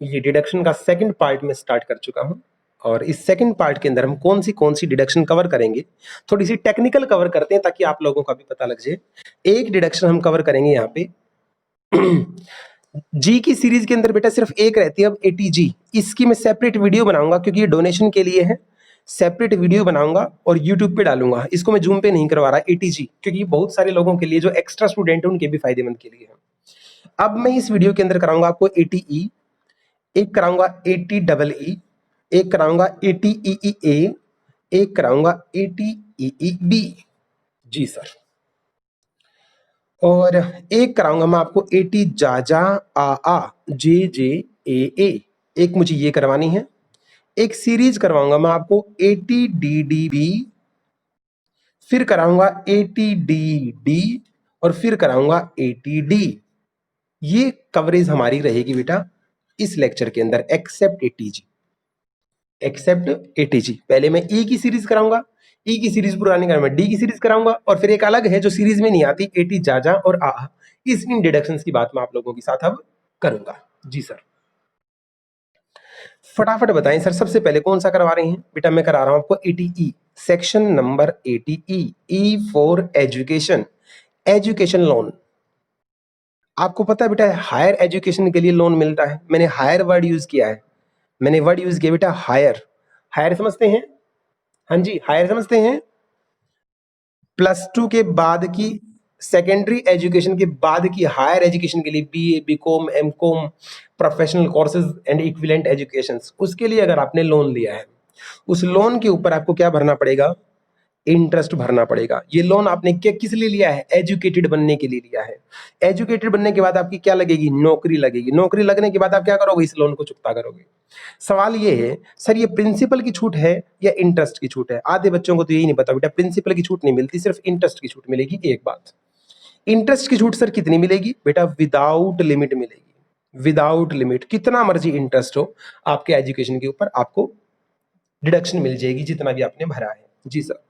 ये डिडक्शन का second part में स्टार्ट कर चुका हूं और इस सेकंड पार्ट के अंदर हम कौन सी डिडक्शन कवर करेंगे, थोड़ी सी टेक्निकल कवर करते हैं ताकि आप लोगों का भी पता लग जाए। एक डिडक्शन हम कवर करेंगे यहाँ पे जी की सीरीज के अंदर बेटा सिर्फ एक रहती है अब एटीजी। इसकी मैं सेपरेट वीडियो बनाऊंगा क्योंकि ये डोनेशन के लिए है। सेपरेट वीडियो बनाऊंगा और यूट्यूब पे डालूंगा। इसको मैं जूम पे नहीं करवा रहा एटीजी, क्योंकि बहुत सारे लोगों के लिए जो एक्स्ट्रा स्टूडेंट है उनके भी फायदेमंद के लिए है। अब मैं इस वीडियो के अंदर कराऊंगा आपको एटीई, एक कराऊंगा एटी डबल ई, एक कराऊंगा एटीई ए, एक कराऊंगा एटीई बी। जी सर। और एक कराऊंगा मैं आपको एटी जाजा आ जे जे ए। एक मुझे ये करवानी है। एक सीरीज करवाऊंगा मैं आपको एटी डी डी बी, फिर कराऊंगा एटी डी डी और फिर कराऊंगा एटी डी। ये कवरेज हमारी रहेगी बेटा इस लेक्चर के अंदर, एक्सेप्ट एटीजी। एक्सेप्ट एटीजी पहले मैं ई की सीरीज कराऊंगा, ई की सीरीज पुरानी कराऊंगा, डी की सीरीज कराऊंगा और फिर एक अलग है जो सीरीज में नहीं आती, एटी जाजा और आ। इस इन डिडक्शंस की बात मैं आप लोगों के साथ अब करूंगा। जी सर। फटाफट बताएं सर, सबसे पहले कौन सा करवा रहे हैं? बेटा मैं करा रहा हूं आपको ATE, section number ATE, E for education, education loan. आपको पता है बेटा हायर एजुकेशन के लिए लोन मिलता है। मैंने हायर वर्ड यूज किया है, मैंने वर्ड यूज किया बेटा हायर। हायर समझते हैं? हाँ जी, हायर समझते हैं? +2 के बाद की सेकेंडरी एजुकेशन के बाद की हायर एजुकेशन के लिए BA, BCom, MCom, professional courses and equivalent education, उसके लिए अगर आपने लोन लिया है, उस लोन के ऊपर आपको क्या भरना पड़ेगा? इंटरेस्ट भरना पड़ेगा। ये लोन आपने क्या किस लिए लिया है? एजुकेटेड बनने के लिए लिया है। एजुकेटेड बनने के बाद आपकी क्या लगेगी? नौकरी लगेगी। नौकरी लगने के बाद आप क्या करोगे? इस लोन को चुकता करोगे। सवाल ये है सर, ये प्रिंसिपल की छूट है या इंटरेस्ट की छूट है? आधे बच्चों को तो यही नहीं पता बेटा, प्रिंसिपल की छूट नहीं मिलती, सिर्फ इंटरेस्ट की छूट मिलेगी। एक बात, इंटरेस्ट की छूट सर कितनी मिलेगी? बेटा विदाउट लिमिट मिलेगी। विदाउट लिमिट, कितना मर्जी इंटरेस्ट हो आपके एजुकेशन के ऊपर, आपको डिडक्शन मिल जाएगी जितना भी आपने भरा है। जी सर।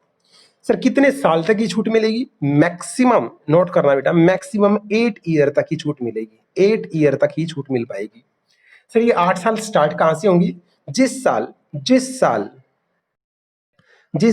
सर कितने साल तक की छूट मिलेगी? मैक्सिमम, नोट करना बेटा, मैक्सिमम 8 ईयर तक की छूट मिलेगी। 8 ईयर तक ही छूट मिल पाएगी। सर ये 8 साल स्टार्ट कहां से होंगी? जिस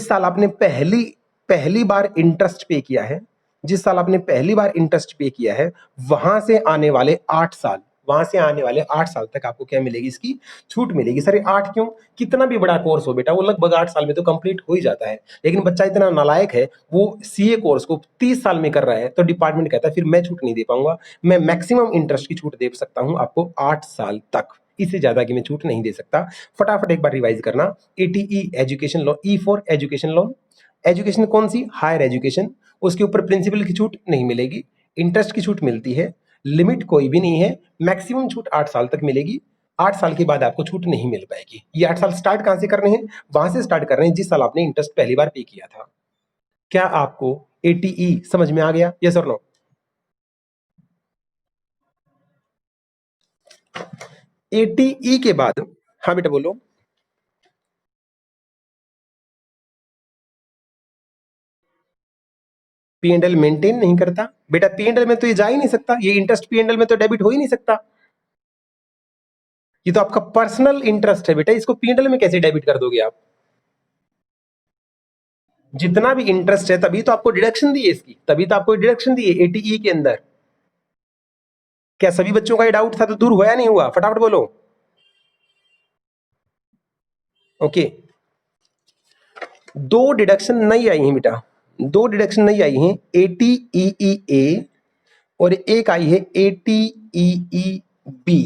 साल आपने पहली बार इंटरेस्ट पे किया है, जिस साल आपने पहली बार इंटरेस्ट पे किया है, वहां से आने वाले 8 साल, वहां से आने वाले 8 साल तक आपको क्या मिलेगी? इसकी छूट मिलेगी। सर ये 8 क्यों? कितना भी बड़ा कोर्स हो बेटा, वो लगभग 8 साल में तो कंप्लीट हो ही जाता है। लेकिन बच्चा इतना नालायक है, वो सीए कोर्स को 30 साल में कर रहा है, तो डिपार्टमेंट कहता है फिर मैं छूट नहीं दे पाऊंगा, मैं मैक्सिमम इंटरेस्ट की छूट दे सकता हूं आपको 8 साल तक, इससे ज्यादा की मैं छूट नहीं दे सकता। फटाफट एक बार रिवाइज करना। ATE education loan, E for education loan, education कौन सी? Higher education. उसके ऊपर प्रिंसिपल की छूट नहीं मिलेगी, इंटरेस्ट की छूट मिलती है, लिमिट कोई भी नहीं है, मैक्सिमम छूट 8 साल तक मिलेगी। 8 साल के बाद आपको छूट नहीं मिल पाएगी। ये 8 साल स्टार्ट कहां से करने हैं? वहां से स्टार्ट कर रहे हैं जिस साल आपने इंटरेस्ट पहली बार पे किया था। क्या आपको एटीई समझ में आ गया? यस और नो? एटीई के बाद, हाँ बेटा बोलो। पीएनएल मेंटेन नहीं करता बेटा, पीएनएल में तो ये जा ही नहीं सकता, ये इंटरेस्ट पीएनएल में तो डेबिट हो ही नहीं सकता। ये तो आपका पर्सनल इंटरेस्ट है बेटा, इसको पीएनएल में कैसे डेबिट कर दोगे आप? जितना भी इंटरेस्ट है तभी तो आपको डिडक्शन दी है इसकी, तभी तो आपको डिडक्शन दी है एटीई के अंदर। क्या सभी बच्चों का ये डाउट था तो दूर हुआ या नहीं हुआ? फटाफट बोलो। ओके, दो डिडक्शन नई आई हैं बेटा, दो डिडक्शन नई आई हैं, एटीईई और एक आई है एटीईई बी।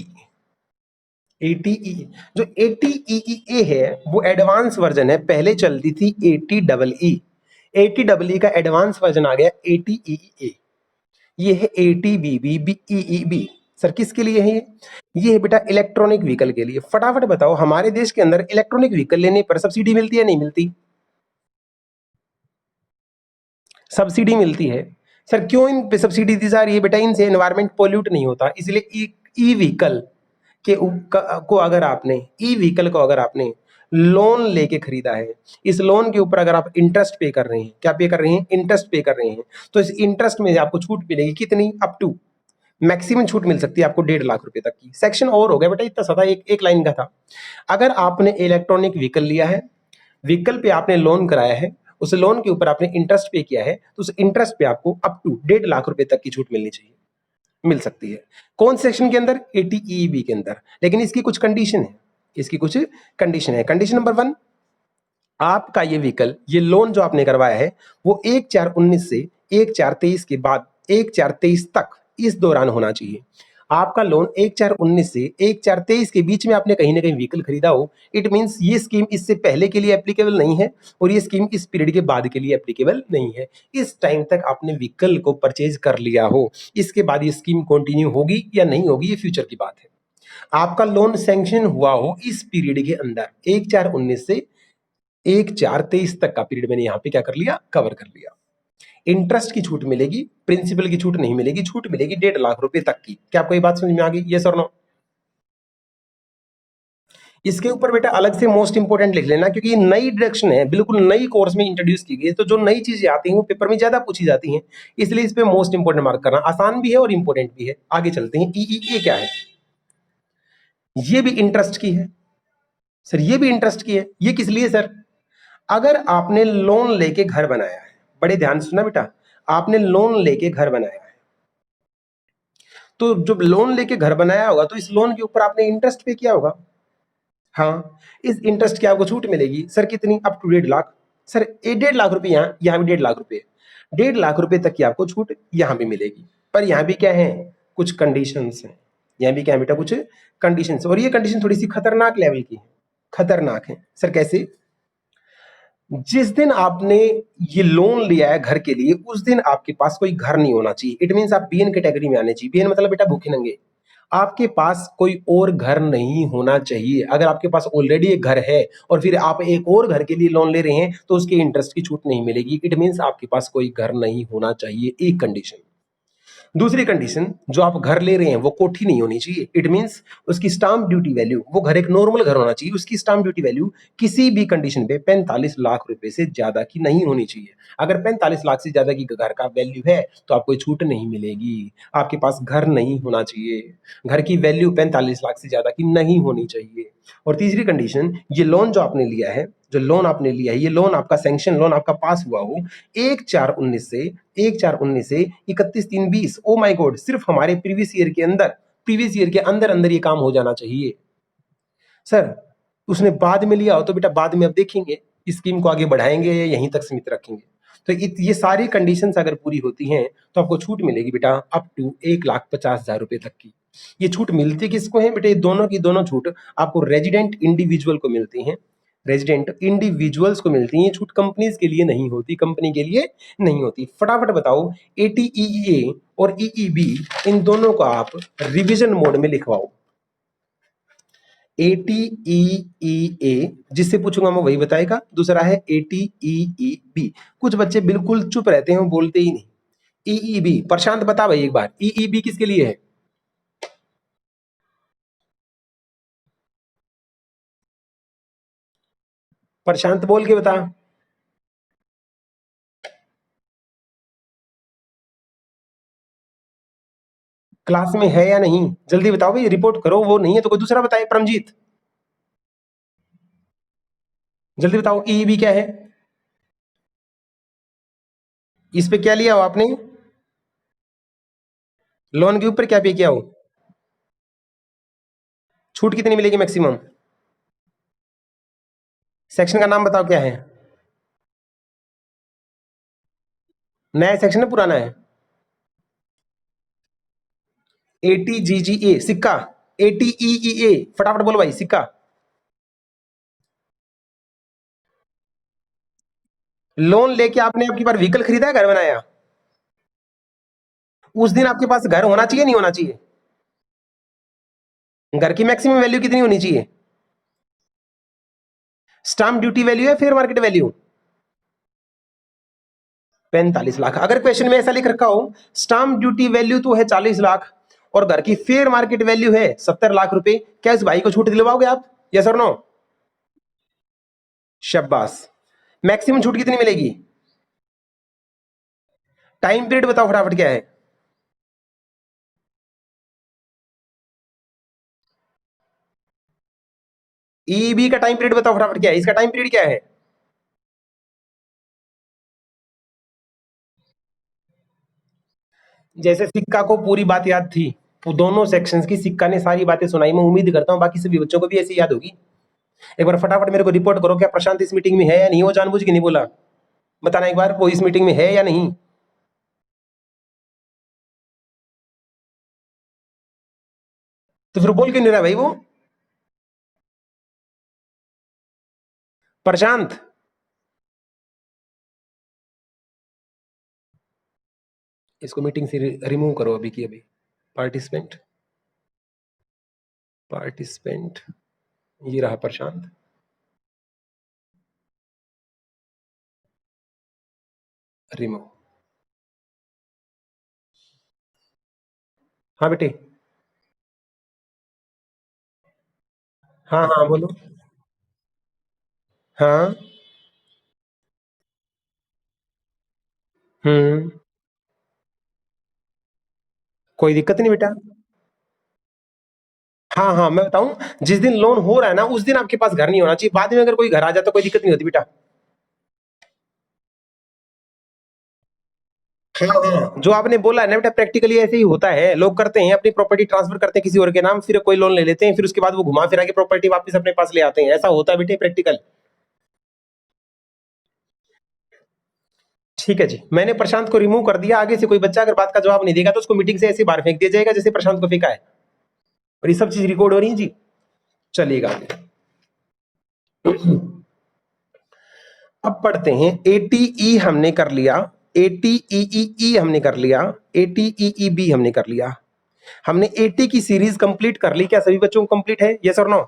एटीई, जो एटीईई है वो एडवांस वर्जन है, पहले चलती थी eighty double E, eighty double E का एडवांस वर्जन आ गया एटीईई। ये है एटीबीबी। सर किसके लिए है ये है बेटा इलेक्ट्रॉनिक व्हीकल के लिए। फटाफट बताओ, हमारे देश के अंदर इलेक्ट्रॉनिक व्हीकल लेने पर सब्सिडी मिलती है नहीं मिलती? सब्सिडी मिलती है। सर क्यों इन पे सब्सिडी दी जा रही है बेटा? इनसे एनवायरमेंट पोल्यूट नहीं होता, इसलिए ई व्हीकल को अगर आपने ई व्हीकल को अगर आपने लोन लेके खरीदा है, इस लोन के ऊपर अगर आप इंटरेस्ट पे कर रहे हैं, क्या पे कर रहे हैं? इंटरेस्ट पे कर रहे हैं, तो इस इंटरेस्ट में आपको छूट मिलेगी कितनी? अप टू मैक्सिमम छूट मिल सकती है आपको 1.5 लाख रुपए तक की। सेक्शन और हो गया बेटा, इतना सादा एक लाइन का था। अगर आपने इलेक्ट्रॉनिक व्हीकल लिया है, व्हीकल पे आपने लोन कराया है, उस लोन के ऊपर आपने इंटरेस्ट पे किया है, तो उस इंटरेस्ट पे आपको अप टू 1.5 लाख रुपए तक की छूट मिलनी चाहिए, मिल सकती है। कौन सेक्शन के अंदर? 80EB के अंदर। लेकिन इसकी कुछ कंडीशन है, इसकी कुछ कंडीशन है। कंडीशन नंबर 1, आपका ये व्हीकल, ये लोन जो आपने करवाया है वो 1/4/19 से 1/4/23 के बाद 1/4/23 तक, इस दौरान होना चाहिए। आपका लोन 1/4/19 से 1/4/23 के बीच में आपने कहीं ना कहीं व्हीकल खरीदा हो, इट मींस ये स्कीम इससे पहले के लिए एप्लीकेबल नहीं है और ये स्कीम इस पीरियड के बाद के लिए एप्लीकेबल नहीं है। इस टाइम तक आपने व्हीकल को परचेज कर लिया हो, इसके बाद ये स्कीम कंटिन्यू होगी या नहीं होगी ये फ्यूचर की बात है। आपका लोन सैंक्शन हुआ हो इस पीरियड के अंदर, 1/4/19 से 1/4/23 तक का पीरियड मैंने यहां पे क्या कर लिया, कवर कर लिया। इंटरेस्ट की छूट मिलेगी, प्रिंसिपल की छूट नहीं मिलेगी। छूट मिलेगी 1.5 लाख रुपए तक की। क्या आपको ये बात समझ में आ गई? यस और नो? इसके ऊपर बेटा अलग से मोस्ट इंपोर्टेंट लिख लेना, क्योंकि ये नई डिडक्शन है, बिल्कुल नई कोर्स में इंट्रोड्यूस की गई है, तो जो नई चीजें आती हैं वो पेपर में ज्यादा पूछी जाती हैं, इसलिए इस पे मोस्ट इंपोर्टेंट मार्क करना। आसान भी है और इंपोर्टेंट भी है। आगे चलते हैं। ई क्या है? ये भी इंटरेस्ट की है सर, ये भी इंटरेस्ट की है। ये किस लिए सर? अगर आपने लोन लेके घर बनाया है, बड़े ध्यान से सुनना बेटा, आपने लोन लेके घर बनाया है, तो जब लोन लेके घर बनाया होगा तो इस लोन के ऊपर आपने इंटरेस्ट पे किया होगा। हाँ, इस इंटरेस्ट की आपको छूट मिलेगी सर, कितनी? Up to 1.5 lakh. Sir 1.5 lakh रुपए, यहाँ भी 1.5 लाख रुपए, 1.5 लाख रुपए तक की आपको छूट यहाँ भी मिलेगी। पर यहाँ भी क्या है, कुछ कंडीशंस हैं। यहाँ भी क्या है बेटा, कुछ कंडीशंस, और ये कंडीशन थोड़ी सी खतरनाक लेवल की है। खतरनाक है सर, कैसे? जिस दिन आपने ये लोन लिया है घर के लिए, उस दिन आपके पास कोई घर नहीं होना चाहिए। इट मींस आप बीएन कैटेगरी में आने चाहिए। बीएन मतलब बेटा भूखे नंगे। आपके पास कोई और घर नहीं होना चाहिए। अगर आपके पास ऑलरेडी एक घर है और फिर आप एक और घर के लिए लोन ले रहे हैं, तो उसके इंटरेस्ट की छूट नहीं मिलेगी। इट मींस आपके पास कोई घर नहीं होना चाहिए, एक कंडीशन। दूसरी कंडीशन, जो आप घर ले रहे हैं वो कोठी नहीं होनी चाहिए। इट मींस उसकी स्टाम्प ड्यूटी वैल्यू, वो घर एक नॉर्मल घर होना चाहिए, उसकी स्टाम्प ड्यूटी वैल्यू किसी भी कंडीशन पे 45 लाख रुपए से ज्यादा की नहीं होनी चाहिए। अगर 45 लाख से ज्यादा की घर का वैल्यू है तो आपको छूट नहीं मिलेगी। आपके पास घर नहीं होना चाहिए, घर की वैल्यू 45 लाख से ज्यादा की नहीं होनी चाहिए। और तीसरी कंडीशन, ये लोन जो आपने लिया है, जो लोन आपने लिया है, ये लोन आपका सैंक्शन लोन आपका पास हुआ हो 1/4/19 से 31/3/20। ओ माय गॉड, सिर्फ हमारे प्रीवियस ईयर के अंदर अंदर ये काम हो जाना चाहिए। सर उसने बाद में लिया हो तो बेटा बाद में अब देखेंगे, इस स्कीम को आगे बढ़ाएंगे या यहीं तक सीमित रखेंगे। तो ये सारी कंडीशंस अगर पूरी होती हैं तो आपको छूट मिलेगी बेटा अप टू 1,50,000 रुपए तक की। ये छूट मिलती किसको है बेटा? ये दोनों की दोनों छूट आपको रेजिडेंट इंडिविजुअल को मिलती हैं। रेजिडेंट इंडिविजुअल्स को मिलती हैं। ये छूट कंपनीज के लिए नहीं होती, कंपनी के लिए नहीं होती। फटाफट बताओ, ATEEA और EEB, इन दोनों को आप रिवीजन मोड में लिखवाओ। ATEEA जिससे पूछूंगा मैं वही बताएगा। दूसरा है ATEEB। कुछ बच्चे बिल्कुल चुप रहते हैं, वो बोलते ही नहीं। EEB, प्रशांत बता भाई एक बार, EEB किसके लिए है? प्रशांत बोल के बता। क्लास में है या नहीं? जल्दी बताओ भाई, रिपोर्ट करो। वो नहीं है तो कोई दूसरा बताए। परमजीत जल्दी बताओ, EEB क्या है? इस पे क्या लिया हो आपने? लोन के ऊपर क्या पे किया हो? छूट कितनी मिलेगी मैक्सिमम? सेक्शन का नाम बताओ क्या है? नया सेक्शन है पुराना है? ATGGA सिक्का, ATEEA, फटाफट बोलो भाई, सिक्का। लोन लेके आपने आपकी बार व्हीकल खरीदा है, घर बनाया, उस दिन आपके पास घर होना चाहिए नहीं होना चाहिए? घर की मैक्सिमम वैल्यू कितनी होनी चाहिए? स्टाम्प ड्यूटी वैल्यू है फेयर मार्केट वैल्यू? 45 लाख। अगर क्वेश्चन में ऐसा लिख रखा हो स्टाम्प ड्यूटी वैल्यू तो है 40 लाख और घर की फेयर मार्केट वैल्यू है 70 लाख रुपए, क्या इस भाई को छूट दिलवाओगे आप? यस और नो? शाबाश। मैक्सिमम छूट कितनी मिलेगी? टाइम पीरियड बताओ फटाफट क्या है? ईबी का टाइम पीरियड बताओ फटाफट, क्या है इसका टाइम पीरियड, क्या है? जैसे सिक्का को पूरी बात याद थी, तो दोनों सेक्शंस की सिक्का ने सारी बातें सुनाई, मैं उम्मीद करता हूँ बाकी सभी बच्चों को भी ऐसी याद होगी। एक बार फटाफट मेरे को रिपोर्ट करो, क्या प्रशांत इस मीटिंग में है या नहीं, वो जानबूझ के नहीं बोला, बताना एक बार, वो इस मीटिंग में है या नहीं। तो फिर बोल क्यों नहीं रहा भाई वो प्रशांत? इसको मीटिंग से रिमूव करो अभी की अभी। पार्टिसिपेंट, पार्टिसिपेंट, ये रहा प्रशांत, रिमूव। हाँ बेटे, हाँ हाँ बोलो। हाँ, हम्म, कोई दिक्कत नहीं बेटा। हाँ हाँ, मैं बताऊं, जिस दिन लोन हो रहा है ना उस दिन आपके पास घर नहीं होना चाहिए, बाद में अगर कोई घर आ जाए तो कोई दिक्कत नहीं होती बेटा। हाँ हाँ, जो आपने बोला है ना बेटा, प्रैक्टिकली ऐसे ही होता है, लोग करते हैं अपनी प्रॉपर्टी ट्रांसफर करते हैं किसी और के नाम, फिर कोई लोन ले लेते हैं, फिर उसके बाद वो घुमा फिरा के प्रॉपर्टी वापस अपने पास ले आते हैं, ऐसा होता है बेटे प्रैक्टिकल। ठीक है जी, मैंने प्रशांत को रिमूव कर दिया, आगे से कोई बच्चा अगर बात का जवाब नहीं देगा तो उसको मीटिंग से ऐसे बाहर फेंक दिया जाएगा जैसे प्रशांत को फेंका है, और ये सब चीज रिकॉर्ड हो रही है जी। चलिएगा आगे। अब पढ़ते हैं, एटीई हमने कर लिया, एटीईई हमने कर लिया, एटीईई हमने कर लिया, हमने एटी की सीरीज कंप्लीट कर ली, क्या सभी बच्चों को कंप्लीट है, यस और नो?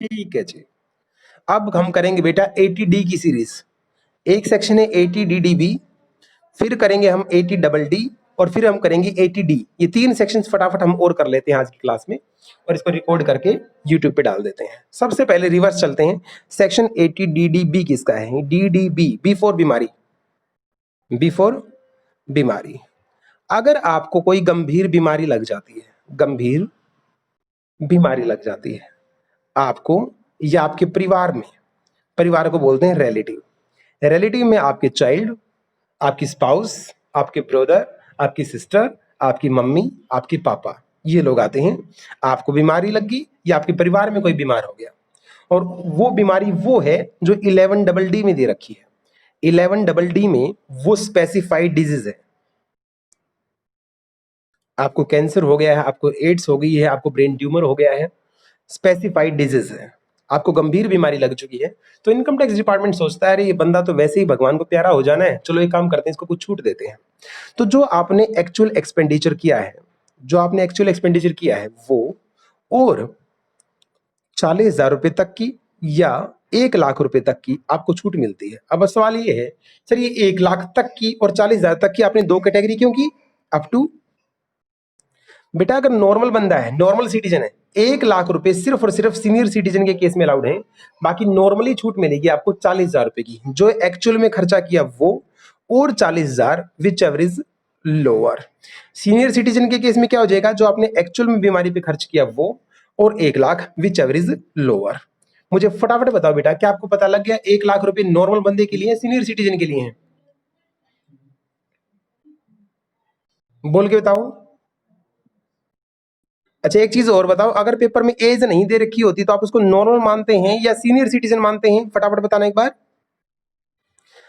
ठीक है जी। अब हम करेंगे बेटा एटी डी की सीरीज। एक सेक्शन है एटी डी डी बी, फिर करेंगे हम एटी डबल डी, और फिर हम करेंगे एटी डी। ये तीन सेक्शंस फटाफट हम और कर लेते हैं आज की क्लास में, और इसको रिकॉर्ड करके यूट्यूब पे डाल देते हैं। सबसे पहले रिवर्स चलते हैं, section eighty D D B किसका है? D D B, B for बीमारी, बी फॉर बीमारी। अगर आपको कोई गंभीर बीमारी लग जाती है, गंभीर बीमारी लग जाती है आपको या आपके परिवार में, परिवार को बोलते हैं रिलेटिव, रिलेटिव में आपके चाइल्ड, आपकी स्पाउस, आपके ब्रदर, आपकी सिस्टर, आपकी मम्मी, आपके पापा, ये लोग आते हैं, आपको बीमारी लग गई या आपके परिवार में कोई बीमार हो गया, और वो बीमारी वो है जो 11 डबल डी में दे रखी है। 11 डबल डी में वो स्पेसिफाइड डिजीज है, आपको कैंसर हो गया है, आपको एड्स हो गई है, आपको ब्रेन ट्यूमर हो गया है, स्पेसिफाइड डिजीज है, आपको गंभीर बीमारी लग चुकी है, तो इनकम टैक्स डिपार्टमेंट सोचता है अरे ये बंदा तो वैसे ही भगवान को प्यारा हो जाना है, चलो एक काम करते हैं, इसको कुछ छूट देते हैं। तो जो आपने एक्चुअल एक्सपेंडिचर किया है, जो आपने एक्चुअल एक्सपेंडिचर किया है वो, और 40,000 रुपए तक की या 1 लाख रुपए तक की आपको छूट मिलती है। अब सवाल ये है, सर ये 1 लाख तक की और 40,000 तक की आपने दो कैटेगरी क्यों की? अप टू, बेटा अगर नॉर्मल बंदा है, नॉर्मल सिटीजन है, 1 लाख रुपए सिर्फ और सिर्फ सीनियर सिटीजन के केस में अलाउड है, बाकी नॉर्मली छूट मिलेगी आपको 40,000 रुपए की, जो एक्चुअल में खर्चा किया वो, और 40,000 which ever is lower. Senior citizen के केस में क्या हो जाएगा, जो आपने एक्चुअल में बीमारी पे खर्च किया वो, और 1 lakh which ever is lower. मुझे फटाफट बताओ बेटा, क्या आपको पता लग गया 1 लाख रुपए नॉर्मल बंदे के लिए, सीनियर सिटीजन के लिए है? बोल के बताओ। अच्छा एक चीज और बताओ, अगर पेपर में एज नहीं दे रखी होती तो आप उसको नॉर्मल मानते हैं या सीनियर सिटीजन मानते हैं, फटाफट बताना एक बार।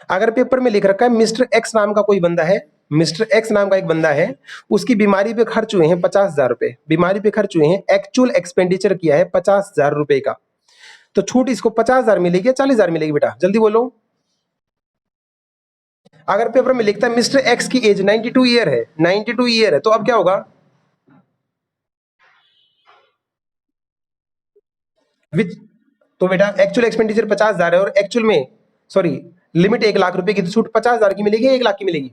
अगर पेपर में लिख रखा है मिस्टर एक्स नाम का कोई बंदा है, मिस्टर एक्स नाम का एक बंदा है, उसकी बीमारी पे खर्च हुए हैं 50,000 रुपए, बीमारी पे खर्च हुए हैं, एक्चुअल एक्सपेंडिचर किया है 50,000 रुपए का, तो छूट इसको 50,000 मिलेगी या 40,000 मिलेगी बेटा, जल्दी बोलो। अगर पेपर में लिखता है मिस्टर एक्स की एज 92 ईयर है, 92 ईयर है, तो अब क्या होगा? विच, तो बेटा एक्चुअल एक्सपेंडिचर 50,000 है और एक्चुअल में, सॉरी, लिमिट 1 लाख रुपए की, तो छूट 50,000 की मिलेगी, 1 लाख की मिलेगी?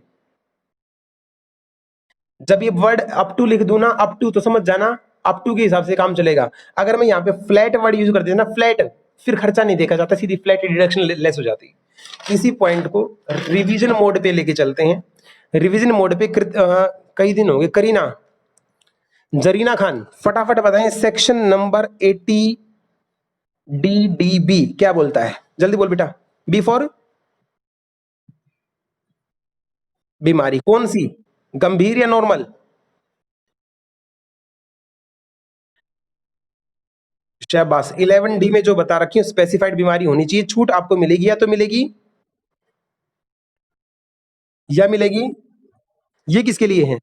जब ये वर्ड अप टू लिख दूं ना, अप टू, तो समझ जाना अप टू के हिसाब से काम चलेगा। अगर मैं यहाँ पे फ्लैट वर्ड यूज कर देता ना, फ्लैट, फिर खर्चा नहीं देखा जाता, सीधी फ्लैट डिडक्शन लेस हो जाती। इसी पॉइंट को रिवीजन मोड पे लेके चलते हैं। रिवीजन मोड पे कई दिन हो गए, करीना, जरीना खान फटाफट बताएं सेक्शन नंबर 80 DDB क्या बोलता है, जल्दी बोल बेटा। बी फॉर बीमारी, कौन सी, गंभीर या नॉर्मल? शाबाश। 11D में जो बता रखी है स्पेसिफाइड बीमारी होनी चाहिए, छूट आपको मिलेगी या तो मिलेगी या मिलेगी। ये किसके लिए है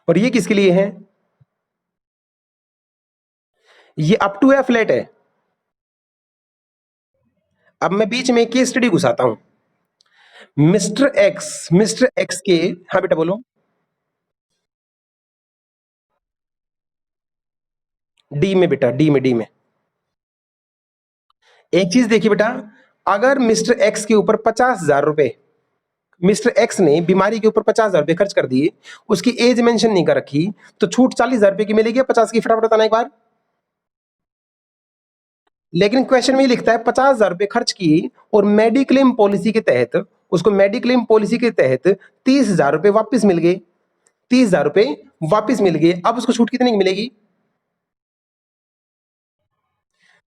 और ये किसके लिए है? ये अप टू है फ्लैट है? अब मैं बीच में केस स्टडी घुसाता हूं। मिस्टर एक्स के, हाँ बेटा बोलो। डी में बेटा, डी में एक चीज देखिए बेटा, अगर मिस्टर एक्स के ऊपर 50,000 रुपए, मिस्टर एक्स ने बीमारी के ऊपर 50,000 रुपए खर्च कर दिए, उसकी एज मेंशन नहीं कर रखी, तो छूट 40,000 रुपए की मिलेगी या 50 की, फटाफट बताना एक बार। लेकिन क्वेश्चन में लिखता है 50,000 रुपए खर्च किए और मेडिक्लेम पॉलिसी के तहत, उसको मेडिक्लेम पॉलिसी के तहत 30,000 रुपए वापस मिल गए, 30,000 रुपए वापस मिल गए, अब उसको छूट कितनी की मिलेगी?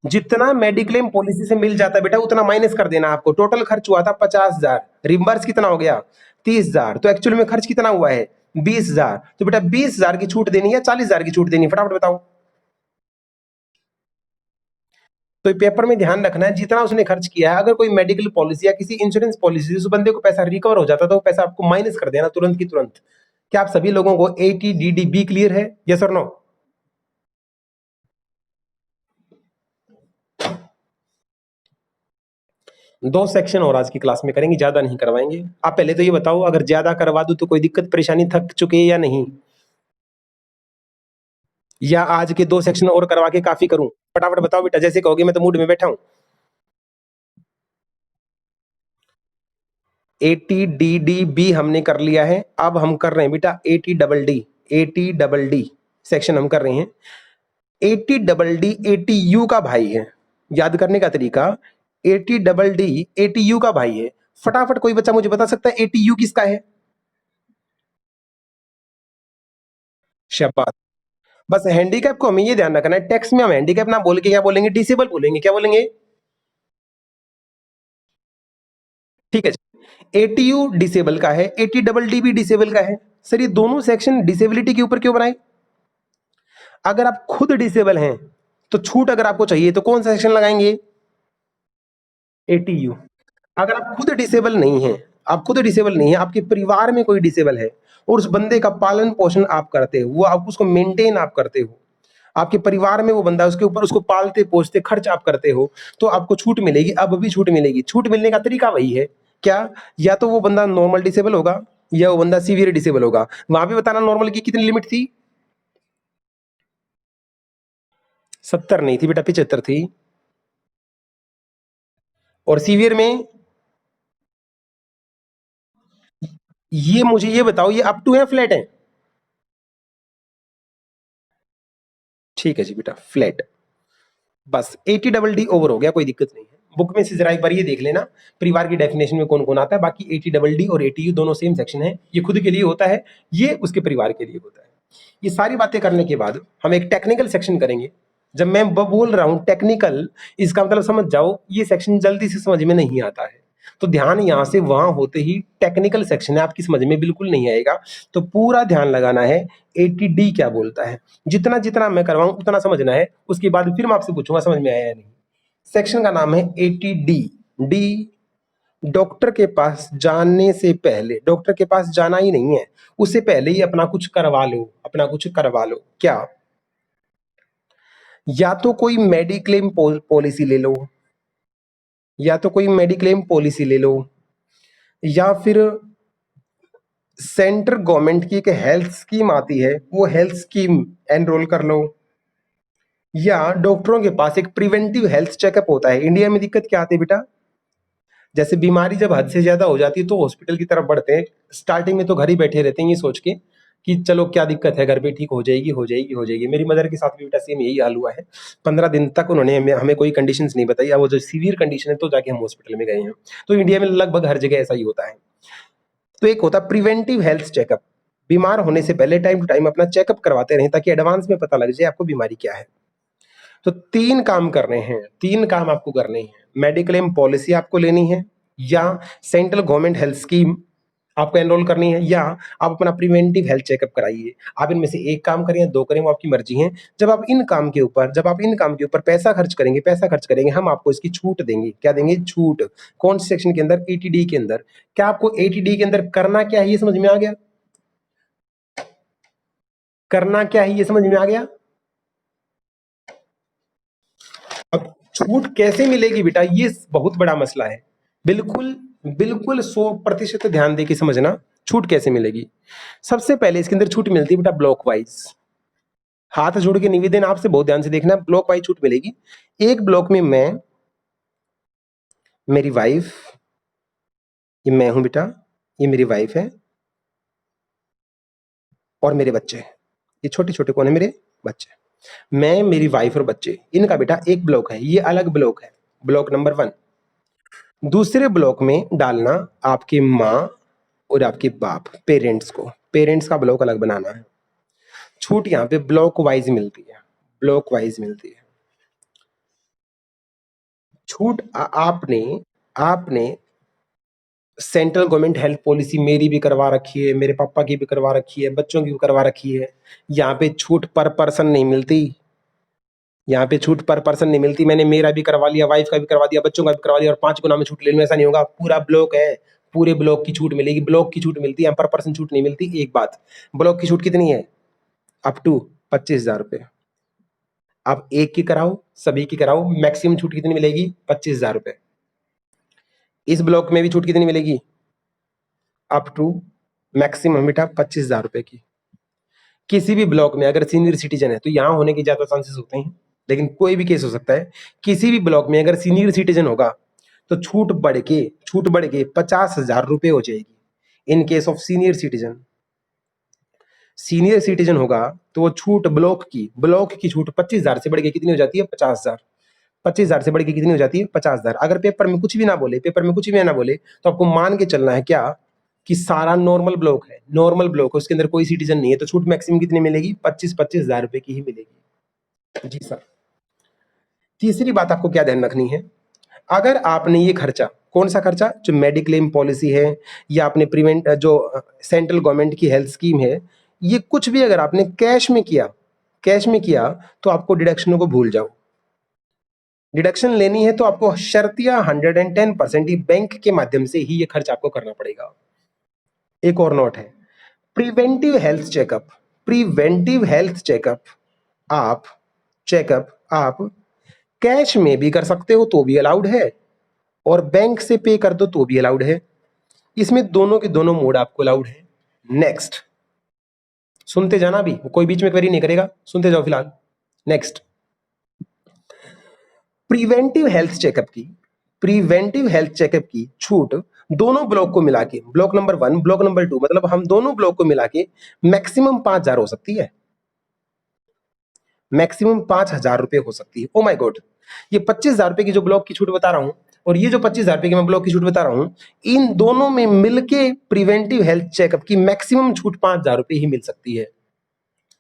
जितना मेडिक्लेम पॉलिसी से मिल जाता है बेटा उतना माइनस कर देना आपको। टोटल खर्च हुआ था 50,000, रिम्बर्स कितना हो गया 30,000, तो एक्चुअल में खर्च कितना हुआ है 20,000, तो बेटा 20,000 की छूट देनी है 40,000 की छूट देनी है, फटाफट बताओ। तो पेपर में ध्यान रखना है जितना उसने खर्च किया है, अगर कोई मेडिकल पॉलिसी या किसी इंश्योरेंस पॉलिसी उस बंदे को पैसा रिकवर हो जाता तो वो पैसा आपको माइनस कर देना तुरंत की तुरंत। क्या आप सभी लोगों को ATDDB क्लियर है, यस और नो? दो सेक्शन और आज की क्लास में करेंगे, ज्यादा नहीं करवाएंगे। आप पहले तो ये बताओ, अगर ज्यादा करवा दूं तो कोई दिक्कत परेशानी, थक चुके या नहीं, या आज के दो सेक्शन और करवा के काफी करूं? फटाफट बताओ बेटा, जैसे कहोगे, मैं तो मूड में बैठा हूं। 80DDB हमने कर लिया है, अब हम कर रहे हैं बेटा 80DD सेक्शन हम कर रहे हैं। 80DD ATU का भाई है, याद करने का तरीका, 80DD ATU का भाई है। फटाफट कोई बच्चा मुझे बता सकता है ATU किसका है? शाबाश। बस हैंडीकैप को हमें ये ध्यान रखना है, टेक्स्ट में हम हैंडीकैप ना बोल के क्या बोलेंगे, डिसेबल बोलेंगे, क्या बोलेंगे? ठीक है। ATU डिसेबल का है, ATDD भी डिसेबल का है। सर ये दोनों सेक्शन डिसेबिलिटी के ऊपर क्यों बनाए? अगर आप खुद डिसेबल हैं तो छूट अगर आपको चाहिए तो कौन सा सेक्शन लगाएंगे? ATU। अगर आप खुद डिसेबल नहीं हैं, आप खुद डिसेबल नहीं है, आपके परिवार में कोई डिसेबल है और उस बंदे का पालन पोषण आप करते हो, वो आप उसको मेंटेन आप करते हो, आपके परिवार में वो बंदा, उसके ऊपर उसको पालते पोसते खर्च आप करते हो, तो आपको छूट मिलेगी। अब भी छूट मिलेगी। छूट मिलने का तरीका वही है, क्या? या तो वो बंदा नॉर्मल डिसेबल होगा या वो बंदा सीवियर डिसेबल होगा। वहां पे बताना नॉर्मल की कितनी लिमिट थी? 70 नहीं थी बेटा, 75 थी। और सीवियर में, ये मुझे ये बताओ, ये अप टू है फ्लैट है? ठीक है जी बेटा, फ्लैट। बस 80DD ओवर हो गया, कोई दिक्कत नहीं है। बुक में से जरा एक बार ये देख लेना परिवार की डेफिनेशन में कौन कौन आता है। बाकी 80DD और ATU दोनों सेम सेक्शन है, ये खुद के लिए होता है, ये उसके परिवार के लिए होता है। ये सारी बातें करने के बाद हम एक टेक्निकल सेक्शन करेंगे। जब मैं बोल रहा हूं टेक्निकल, इसका मतलब समझ जाओ ये सेक्शन जल्दी से समझ में नहीं आता है, तो ध्यान यहां से वहां होते ही टेक्निकल सेक्शन है आपकी समझ में बिल्कुल नहीं आएगा, तो पूरा ध्यान लगाना है 80D क्या बोलता है। जितना जितना मैं करवाऊं उतना समझना है, उसके बाद फिर मैं आपसे पूछूंगा समझ में आया या नहीं। सेक्शन का नाम है 80D। डी, डॉक्टर के पास जाने से पहले, डॉक्टर के पास जाना ही नहीं है, उससे पहले ही अपना कुछ करवा लो, अपना कुछ करवा लो। क्या? या तो कोई मेडिक्लेम पॉलिसी ले लो, या तो कोई मेडिक्लेम पॉलिसी ले लो, या फिर सेंट्रल गवर्नमेंट की एक हेल्थ स्कीम आती है, वो हेल्थ स्कीम एनरोल कर लो, या डॉक्टरों के पास एक प्रिवेंटिव हेल्थ चेकअप होता है। इंडिया में दिक्कत क्या आती है बेटा, जैसे बीमारी जब हद से ज्यादा हो जाती है तो हॉस्पिटल की तरफ बढ़ते हैं, स्टार्टिंग में तो घर ही बैठे रहते हैं ये सोच के कि चलो क्या दिक्कत है, घर पे ठीक हो जाएगी हो जाएगी हो जाएगी। मेरी मदर के साथ भी बेटा सेम यही हाल हुआ है। 15 दिन तक उन्होंने हमें कोई कंडीशंस नहीं बताई, अब वो जो सीवियर कंडीशन है तो जाके हम हॉस्पिटल में गए हैं। तो इंडिया में लगभग हर जगह ऐसा ही होता है। तो एक होता है प्रिवेंटिव हेल्थ चेकअप, बीमार होने से पहले टाइम टू टाइम अपना चेकअप करवाते रहें ताकि एडवांस में पता लग जाए आपको बीमारी क्या है। तो 3 काम करने हैं, 3 काम आपको करने हैं। मेडिक्लेम पॉलिसी आपको लेनी है, या सेंट्रल गवर्नमेंट हेल्थ स्कीम आपको एनरोल करनी है, या आप अपना प्रिवेंटिव हेल्थ चेकअप कराइए। आप इनमें से एक काम करें या 2 करें, वो आपकी मर्जी है। जब आप इन काम के ऊपर पैसा खर्च करेंगे, हम आपको इसकी छूट देंगे। क्या देंगे? छूट। कौन से सेक्शन के अंदर? एटीडी के अंदर। क्या आपको एटीडी के अंदर करना क्या है ये समझ में आ गया? करना क्या है ये समझ में आ गया? अब छूट कैसे मिलेगी बेटा, ये बहुत बड़ा मसला है। बिल्कुल बिल्कुल 100% ध्यान दे के समझना, छूट कैसे मिलेगी। सबसे पहले इसके अंदर छूट मिलती है बेटा ब्लॉक वाइज। हाथ जोड़ के निवेदन आपसे, बहुत ध्यान से देखना, ब्लॉक वाइज छूट मिलेगी। एक ब्लॉक में मैं, मेरी वाइफ, ये मैं हूं बेटा, ये मेरी वाइफ है, और मेरे बच्चे। ये छोटे छोटे कौन है? मेरे बच्चे। मैं, मेरी वाइफ और बच्चे, इनका बेटा एक ब्लॉक है, ये अलग ब्लॉक है, ब्लॉक नंबर 1। दूसरे ब्लॉक में डालना आपकी माँ और आपके बाप, पेरेंट्स को, पेरेंट्स का ब्लॉक अलग बनाना है। छूट यहाँ पे ब्लॉक वाइज मिलती है, ब्लॉक वाइज मिलती है छूट। आपने आपने सेंट्रल गवर्नमेंट हेल्थ पॉलिसी मेरी भी करवा रखी है, मेरे पापा की भी करवा रखी है, बच्चों की भी करवा रखी है। यहाँ पे छूट पर पर्सन नहीं मिलती, यहाँ पे छूट पर पर्सन नहीं मिलती। मैंने मेरा भी करवा लिया, वाइफ का भी करवा दिया, बच्चों का भी करवा दिया, और 5 गुना में छूट ले लूं, ऐसा नहीं होगा। पूरा ब्लॉक है, पूरे ब्लॉक की छूट मिलेगी, ब्लॉक की छूट मिलती है, पर पर्सन छूट नहीं मिलती। एक बात, ब्लॉक की छूट कितनी है? अप टू 25,000 रुपए। आप एक की कराओ, सभी की कराओ, मैक्सिमम छूट कितनी मिलेगी? 25,000 रुपए। इस ब्लॉक में भी छूट कितनी मिलेगी? अप टू मैक्सिमम बेटा 25,000 रुपए की। किसी भी ब्लॉक में अगर सीनियर सिटीजन है तो यहाँ होने के ज्यादा चांसेस होते हैं, लेकिन कोई भी केस हो सकता है। किसी भी ब्लॉक में अगर सीनियर सिटीजन होगा तो छूट बढ़ के 50,000 रुपए हो जाएगी। In case of senior citizen होगा तो वो छूट ब्लॉक की छूट 25,000 से बढ़ के कितनी हो जाती है? 50,000। 25,000 से बढ़ के कितनी हो जाती है? 50,000। अगर पेपर में कुछ भी ना बोले तो आपको मान के चलना है क्या, कि सारा नॉर्मल ब्लॉक है, उसके अंदर कोई सिटीजन नहीं है, तो छूट मैक्सिमम कितनी मिलेगी? 25,000 रुपए की ही मिलेगी। जी सर। तीसरी बात आपको क्या ध्यान रखनी है, अगर आपने ये खर्चा, कौन सा खर्चा? जो मेडिक्लेम पॉलिसी है, या आपने प्रिवेंट जो सेंट्रल गवर्नमेंट की हेल्थ स्कीम है, ये कुछ भी अगर आपने कैश में किया तो आपको डिडक्शनों को भूल जाओ। डिडक्शन लेनी है तो आपको शर्तिया 110% ही बैंक के माध्यम से ही ये खर्च आपको करना पड़ेगा। एक और नोट है, preventive health checkup. Preventive health आप चेकअप कैश में भी कर सकते हो तो भी अलाउड है, और बैंक से पे कर दो तो भी अलाउड है। इसमें दोनों के दोनों मोड आपको अलाउड है। नेक्स्ट, सुनते जाना, भी कोई बीच में क्वेरी नहीं करेगा, सुनते जाओ फिलहाल। नेक्स्ट, प्रिवेंटिव हेल्थ चेकअप की छूट दोनों ब्लॉक को मिला के, ब्लॉक नंबर 1, ब्लॉक नंबर 2, मतलब हम दोनों ब्लॉक को मिला के मैक्सिमम 5,000 हो सकती है, मैक्सिमम 5,000 रुपए हो सकती है। ओ माय गॉड, ये 25,000 रुपए की जो ब्लॉक की छूट बता रहा हूं, और ये जो 25,000 रुपए की मैं ब्लॉक की छूट बता रहा हूं, इन दोनों में मिलके प्रिवेंटिव हेल्थ चेकअप की मैक्सिमम छूट 5,000 रुपए ही मिल सकती है।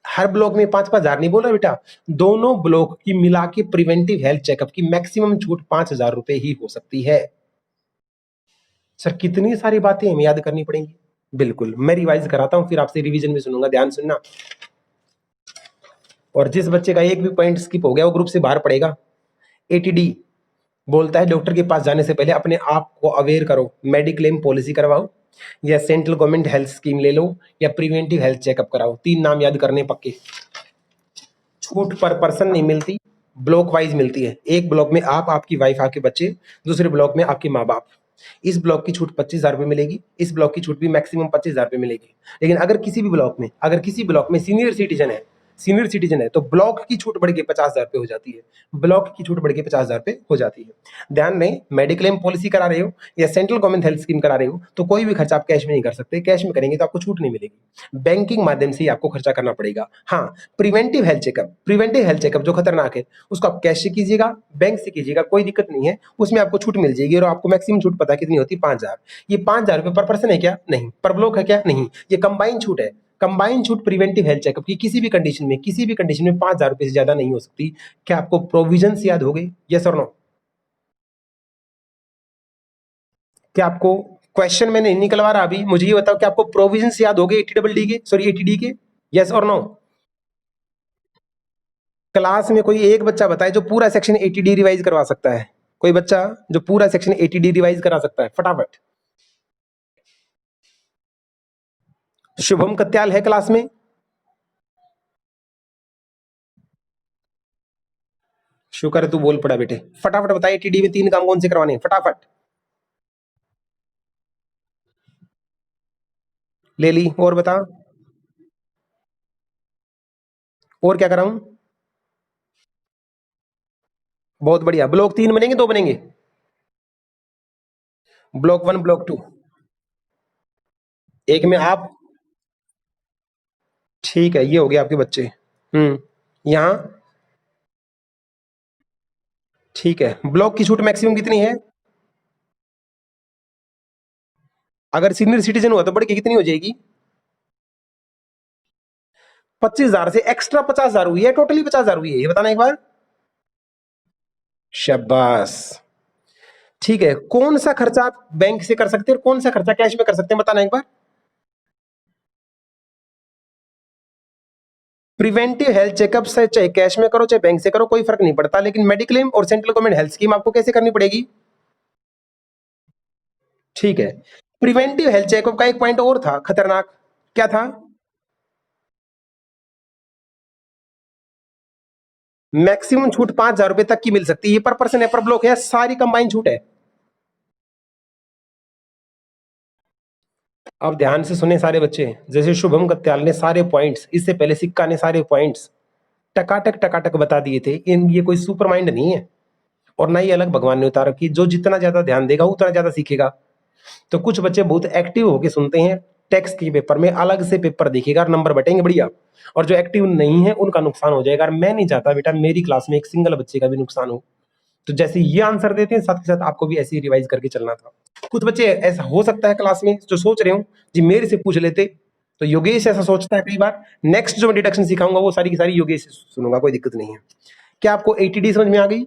हर ब्लॉक में 5,000 नहीं बोल रहा बेटा, दोनों ब्लॉक की मिला के प्रिवेंटिव हेल्थ चेकअप की मैक्सिमम छूट 5,000 रुपए ही हो सकती है। सर कितनी सारी बातें हमें याद करनी पड़ेंगी। बिल्कुल, मैं रिवाइज कराता हूं, फिर आपसे रिवीजन में सुनूंगा, ध्यान सुनना। और जिस बच्चे का एक भी पॉइंट स्किप हो गया वो ग्रुप से बाहर पड़ेगा। एटीडी बोलता है डॉक्टर के पास जाने से पहले अपने आप को अवेयर करो, मेडिक्लेम पॉलिसी करवाओ, या सेंट्रल गवर्नमेंट हेल्थ स्कीम ले लो, या प्रिवेंटिव हेल्थ चेकअप कराओ। 3 नाम याद करने पक्के। छूट पर पर्सन नहीं मिलती, ब्लॉक वाइज मिलती है। एक ब्लॉक में आप, आपकी वाइफ, आपके बच्चे, दूसरे ब्लॉक में आपके माँ बाप। इस ब्लॉक की छूट 25,000 रुपए मिलेगी, इस ब्लॉक की छूट भी मैक्सिमम 25,000 रुपए मिलेगी। लेकिन अगर किसी ब्लॉक में सीनियर सिटीजन है तो ब्लॉक की छूट बढ़ के 50,000 रुपए हो जाती है, ब्लॉक की छूट बढ़ के 50,000 रुपए हो जाती है। ध्यान रहे, मेडिक्लेम पॉलिसी करा रहे हो या सेंट्रल गवर्नमेंट हेल्थ स्कीम करा रहे हो तो कोई भी खर्चा आप कैश में नहीं कर सकते। कैश में करेंगे तो आपको छूट नहीं मिलेगी, बैंकिंग माध्यम से ही आपको खर्चा करना पड़ेगा। हाँ, प्रिवेंटिव हेल्थ चेकअप जो खतरनाक है उसको आप कैश से कीजिएगा, बैंक से कीजिएगा, कोई दिक्कत नहीं है, उसमें आपको छूट मिल जाएगी। और आपको मैक्सिमम छूट पता कितनी होती है? 5,000। ये 5,000 रुपए पर पर्सन है क्या? नहीं। पर ब्लॉक है क्या? नहीं। ये कंबाइन छूट है। कंबाइन छूट प्रिवेंटिव हेल्थ चेकअप की किसी भी कंडीशन में 5,000 रुपए से ज्यादा नहीं हो सकती। क्या आपको प्रोविजन याद हो गए? यस और नो? क्या आपको क्वेश्चन मैंने नहीं निकलवा रहा अभी, मुझे ये बताओ कि आपको प्रोविजन याद हो गए 80 के, सॉरी 80D के? यस और नो? क्लास में कोई एक बच्चा बताए जो पूरा सेक्शन 80D रिवाइज करवा सकता है। कोई बच्चा जो पूरा सेक्शन 80D रिवाइज करा सकता है, फटाफट। शुभम कत्याल है क्लास में? शुक्र है तू बोल पड़ा बेटे। फटाफट बता 80D में 3 काम कौन से करवाने हैं, फटाफट। ले ली, और बता। और क्या कराऊं? बहुत बढ़िया। ब्लॉक 3 बनेंगे, 2 बनेंगे? Block 1, block 2। एक में आप, ठीक है, ये हो गया आपके बच्चे। यहाँ ठीक है। ब्लॉक की छूट मैक्सिमम कितनी है? अगर सीनियर सिटीजन हुआ तो बढ़ के कितनी हो जाएगी? 25,000 से एक्स्ट्रा 50,000 हुई है, टोटली 50,000 हुई है, ये बताना एक बार। शाबाश। ठीक है, कौन सा खर्चा आप बैंक से कर सकते हैं और कौन सा खर्चा कैश में कर सकते हैं, बताना एक बार। प्रिवेंटिव हेल्थ चेकअप से चाहे कैश में करो चाहे बैंक से करो, कोई फर्क नहीं पड़ता, लेकिन मेडिक्लेम और सेंट्रल गवर्नमेंट हेल्थ स्कीम आपको कैसे करनी पड़ेगी? ठीक है। प्रिवेंटिव हेल्थ चेकअप का एक पॉइंट और था खतरनाक, क्या था? मैक्सिमम छूट 5,000 रुपए तक की मिल सकती है। ये पर पर्सन है, पर ब्लॉक है, सारी कंबाइन छूट है। अब ध्यान से सुने सारे बच्चे, जैसे शुभम कत्याल ने सारे पॉइंट्स, इससे पहले सिक्का ने सारे पॉइंट्स टकाटक बता दिए थे। इन ये कोई सुपर माइंड नहीं है और ना ही अलग भगवान ने उतारा कि जो जितना ज्यादा ध्यान देगा उतना ज्यादा सीखेगा। तो कुछ बच्चे बहुत एक्टिव होके सुनते हैं, टेक्स्ट के पेपर में अलग से पेपर दिखेगा और नंबर बटेंगे बढ़िया, और जो एक्टिव नहीं है उनका नुकसान हो जाएगा। और मैं नहीं चाहता बेटा मेरी क्लास में एक सिंगल बच्चे का भी नुकसान हो। तो जैसे ये आंसर देते हैं, साथ के साथ आपको भी ऐसे ही रिवाइज करके चलना था। कुछ बच्चे ऐसा हो सकता है क्लास में जो सोच रहे हो जी मेरे से पूछ लेते, तो योगेश ऐसा सोचता है कई बार। नेक्स्ट जो मैं डिडक्शन सिखाऊंगा वो सारी की सारी योगेश से सुनूंगा, कोई दिक्कत नहीं है। क्या आपको 80D समझ में आ गई?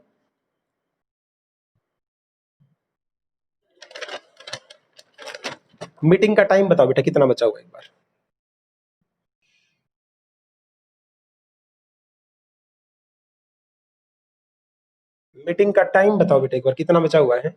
मीटिंग का टाइम बताओ बेटा कितना बचा हुआ है, एक बार। मीटिंग का टाइम बताओ बेटा एक बार, कितना बचा हुआ है?